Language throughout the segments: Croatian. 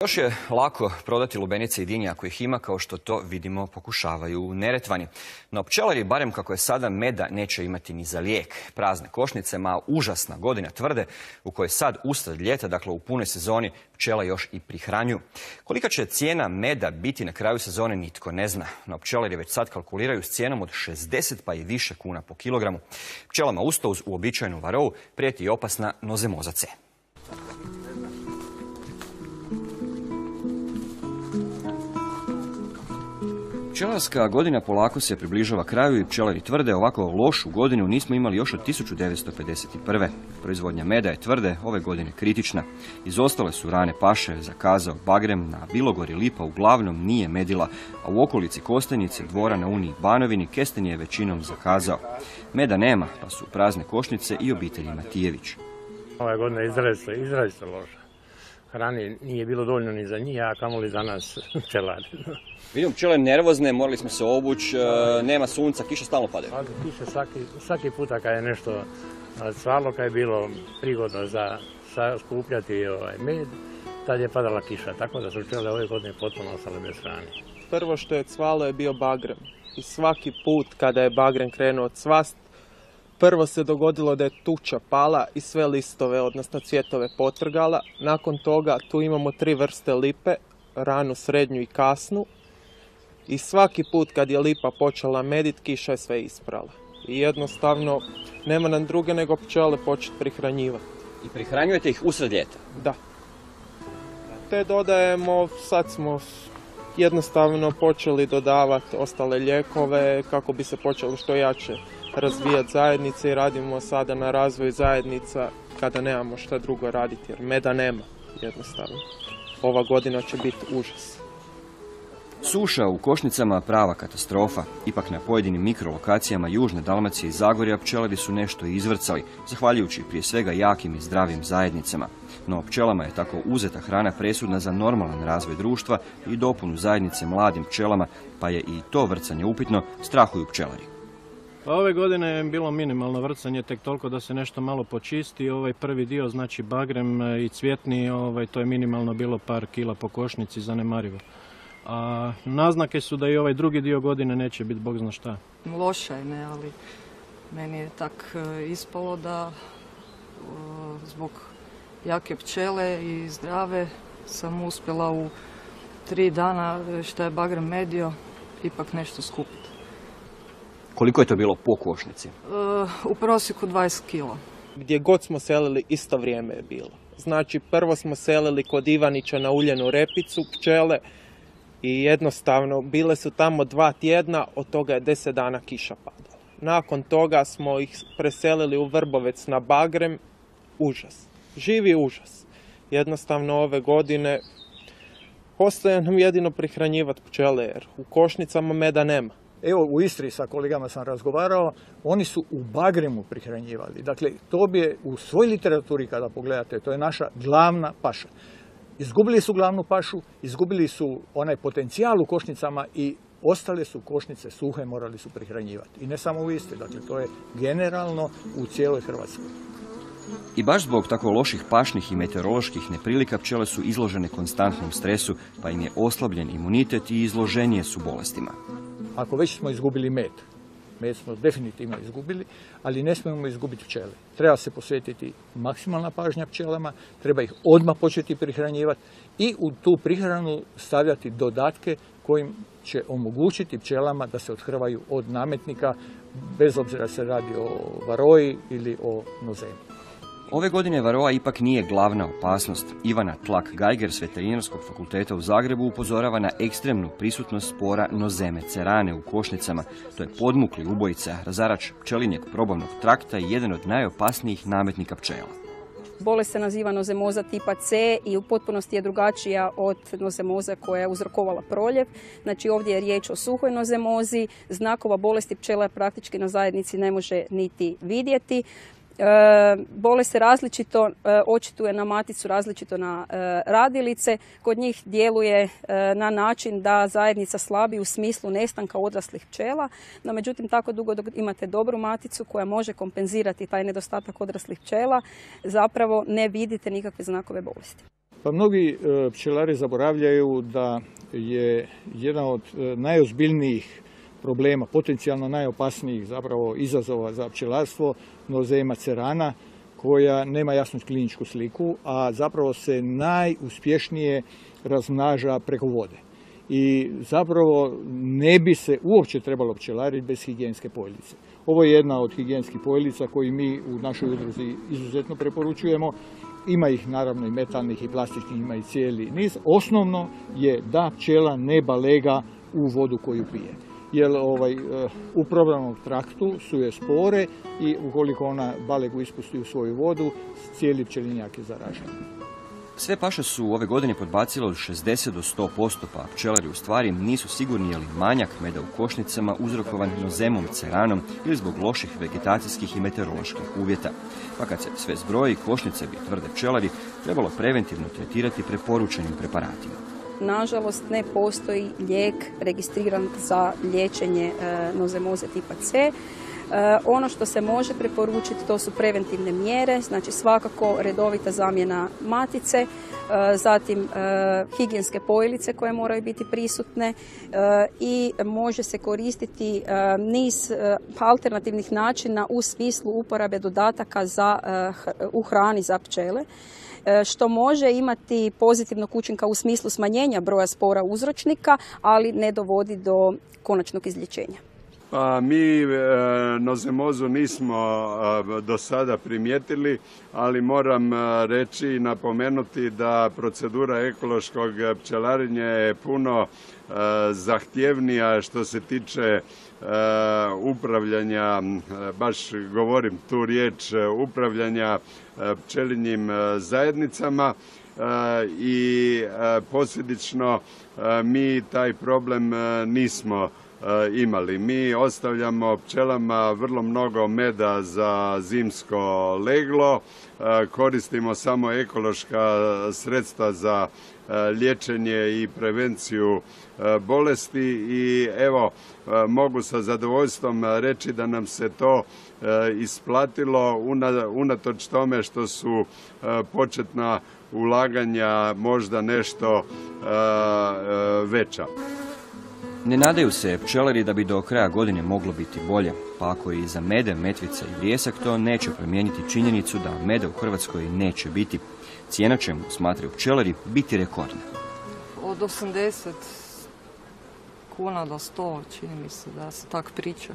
Još je lako prodati lubenice i dinje ako ih ima, kao što to vidimo pokušavaju u Neretvani. No pčelari, barem kako je sada, meda neće imati ni za lijek. Prazne košnice, ma užasna godina tvrde, u kojoj sad usred ljeta, dakle u punoj sezoni, pčela još i prihranjuju. Kolika će cijena meda biti na kraju sezone, nitko ne zna. No pčelari već sad kalkuliraju s cijenom od 60 pa i više kuna po kilogramu. Pčelama usto uz uobičajenu varou prijeti i opasna nozemoza C. Pčelarska godina polako se približava kraju i pčelari tvrde ovako lošu godinu nismo imali još od 1951. Proizvodnja meda je tvrde ove godine kritična. Izostale su rane paše, zakazao bagrem, na Bilogori lipa uglavnom nije medila, a u okolici Kostajnice, Dvora na Uniji, Banovini, kesten je većinom zakazao. Meda nema, pa su prazne košnice i obitelji Matijević. Ova godina izrazito loša. Hrane nije bilo dovoljno ni za njih, a kamoli za nas pčelari. Vidimo pčele nervozne, morali smo se obući, nema sunca, kiša stalno padaju. Kiša svaki puta kad je nešto cvalo, kad je bilo prigodno za skupljati med, tad je padala kiša, tako da su pčele ove godine potpuno ostale bez hrane. Prvo što je cvalo je bio bagrem i svaki put kada je bagrem krenuo cvast, prvo se dogodilo da je tuča pala i sve listove, odnosno cvjetove potrgala. Nakon toga tu imamo 3 vrste lipe, ranu, srednju i kasnu. I svaki put kad je lipa počela medit, kiša je sve isprala. I jednostavno nema nam druge nego pčele početi prihranjivati. I prihranjujete ih usred ljeta? Da. Te dodajemo, sad smo jednostavno počeli dodavati ostale lijekove kako bi se počelo što jače razvijati zajednice i radimo sada na razvoju zajednica kada nemamo šta drugo raditi jer meda nema jednostavno. Ova godina će biti užas. Suša u košnicama prava katastrofa. Ipak na pojedinim mikrolokacijama Južne Dalmacije i Zagorja pčelari su nešto izvrcali, zahvaljujući prije svega jakim i zdravim zajednicama. No pčelama je tako uzeta hrana presudna za normalan razvoj društva i dopunu zajednice mladim pčelama, pa je i to vrcanje upitno, strahuju pčelari. Pa ove godine je bilo minimalno vrcanje, tek toliko da se nešto malo počisti. Ovaj prvi dio, znači bagrem i cvjetni, to je minimalno bilo par kila po košnici, zanemarivo. A naznake su da i ovaj drugi dio godine neće biti bog zna šta. Loša je, ne, ali meni je tak ispalo da zbog jake pčele i zdrave sam uspjela u 3 dana što je bagrem medio ipak nešto skupiti. Koliko je to bilo po košnici? U prosjeku 20 kilo. Gdje god smo selili isto vrijeme je bilo. Znači prvo smo selili kod Ivanića na uljenu repicu pčele i jednostavno bile su tamo 2 tjedna, od toga je 10 dana kiša padala. Nakon toga smo ih preselili u Vrbovec na bagrem, užas. Živi užas. Jednostavno ove godine ostaje nam jedino prihranjivati pčele jer u košnicama meda nema. Evo u Istri sa kolegama sam razgovarao, oni su u bagremu prihranjivali. Dakle, to bi je u svoj literaturi kada pogledate, to je naša glavna paša. Izgubili su glavnu pašu, izgubili su onaj potencijal u košnicama i ostale su košnice suhe, morali su prihranjivati. I ne samo u Istri, dakle to je generalno u cijeloj Hrvatskoj. I baš zbog tako loših pašnih i meteoroloških neprilika pčele su izložene konstantnom stresu, pa im je oslabljen imunitet i izloženije su bolestima. Ako već smo izgubili med smo definitivno izgubili, ali ne smijemo izgubiti pčele. Treba se posvetiti maksimalna pažnja pčelama, treba ih odmah početi prihranjivati i u tu prihranu stavljati dodatke kojim će omogućiti pčelama da se othrvaju od nametnika, bez obzira se radi o varoji ili o nozemi. Ove godine varoa ipak nije glavna opasnost. Ivana Tlak-Gajger s Veterinarskog fakulteta u Zagrebu upozorava na ekstremnu prisutnost spora nozeme cerane u košnicama. To je podmukli ubojica, razarač pčelinjeg probavnog trakta i jedan od najopasnijih nametnika pčela. Bolest se naziva nozemoza tipa C i u potpunosti je drugačija od nozemoza koja je uzrokovala proljev. Znači ovdje je riječ o suhoj nozemozi, znakova bolesti pčela praktički na zajednici ne može niti vidjeti. Bolest se različito očituje na maticu, različito na radilice. Kod njih djeluje na način da zajednica slabi u smislu nestanka odraslih pčela, no međutim tako dugo dok imate dobru maticu koja može kompenzirati taj nedostatak odraslih pčela, zapravo ne vidite nikakve znakove bolesti. Pa mnogi pčelari zaboravljaju da je jedan od najozbiljnijih problema, potencijalno najopasnijih zapravo izazova za pčelarstvo nozema cerana, koja nema jasnu kliničku sliku, a zapravo se najuspješnije razmnaža preko vode. I zapravo ne bi se uopće trebalo pčelariti bez higijenske pojlice. Ovo je jedna od higijenskih pojlica koju mi u našoj udruzi izuzetno preporučujemo. Ima ih naravno i metalnih i plastičnih, ima i cijeli niz. Osnovno je da pčela ne balega u vodu koju pije. Jer u probavnom traktu su je spore i ukoliko ona balegu ispusti u svoju vodu, cijeli pčelinjak je zaražen. Sve paše su ove godine podbacile od 60 do 100%, pa pčelari u stvari nisu sigurni je li manjak meda u košnicama uzrokovan nozemom ceranom ili zbog loših vegetacijskih i meteoroloških uvjeta. Pa kad se sve zbroji, košnice bi, tvrde pčelari, trebalo preventivno tretirati preporučenim preparatima. Nažalost, ne postoji lijek registriran za liječenje nozemoze tipa C. Ono što se može preporučiti to su preventivne mjere, znači svakako redovita zamjena matice, zatim higijenske pojlice koje moraju biti prisutne i može se koristiti niz alternativnih načina u smislu uporabe dodataka u hrani za pčele, što može imati pozitivnog učinka u smislu smanjenja broja spora uzročnika, ali ne dovodi do konačnog izlječenja. Pa mi nozemozu nismo do sada primijetili, ali moram reći i napomenuti da procedura ekološkog pčelarenja je puno zahtjevnija što se tiče upravljanja, baš govorim tu riječ, upravljanja pčelinjim zajednicama i posljedično mi taj problem nismo imali. Mi ostavljamo pčelama vrlo mnogo meda za zimsko leglo, koristimo samo ekološka sredstva za liječenje i prevenciju bolesti i evo mogu sa zadovoljstvom reći da nam se to isplatilo unatoč tome što su početna ulaganja možda nešto veća. Ne nadaju se pčelari da bi do kraja godine moglo biti bolje, pa ako i za mede, metvica i vrijesak, to neće promijeniti činjenicu da meda u Hrvatskoj neće biti. Cijena će mu, smatraju pčelari, biti rekordna. Od 80 kuna do 100, čini mi se da se tak priča.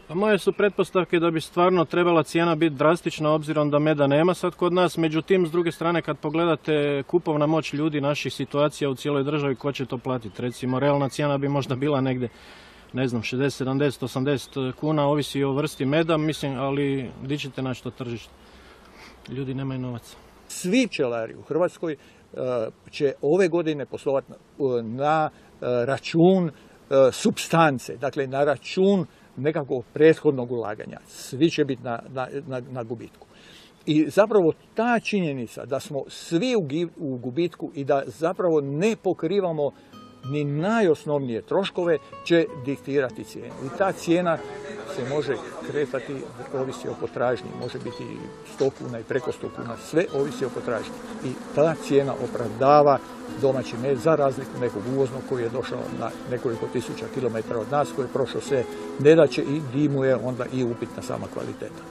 Pa moje su pretpostavke da bi stvarno trebala cijena biti drastična obzirom da meda nema sad kod nas, međutim s druge strane kad pogledate kupovna moć ljudi, naših situacija u cijeloj državi, ko će to platiti? Recimo realna cijena bi možda bila negdje, ne znam, 60, 70, 80 kuna, ovisi o vrsti meda, mislim, ali di ćete naći to tržište? Ljudi nemaju novaca. Svi pčelari u Hrvatskoj će ove godine poslovati na račun supstance, dakle na račun nekakvog prethodnog ulaganja. Svi će biti na gubitku. I zapravo ta činjenica da smo svi u gubitku i da zapravo ne pokrivamo ni najosnovnije troškove će diktirati cijenu. I ta cijena se može kretati, ovisi o potražnji, može biti 100 kuna i preko 100 kuna, sve ovisi o potražnji. I ta cijena opravdava domaći med za razliku nekog uvoznog koji je došao na nekoliko tisuća kilometara od nas, koji je prošao sve nedaće i di mu je onda i upitna sama kvaliteta.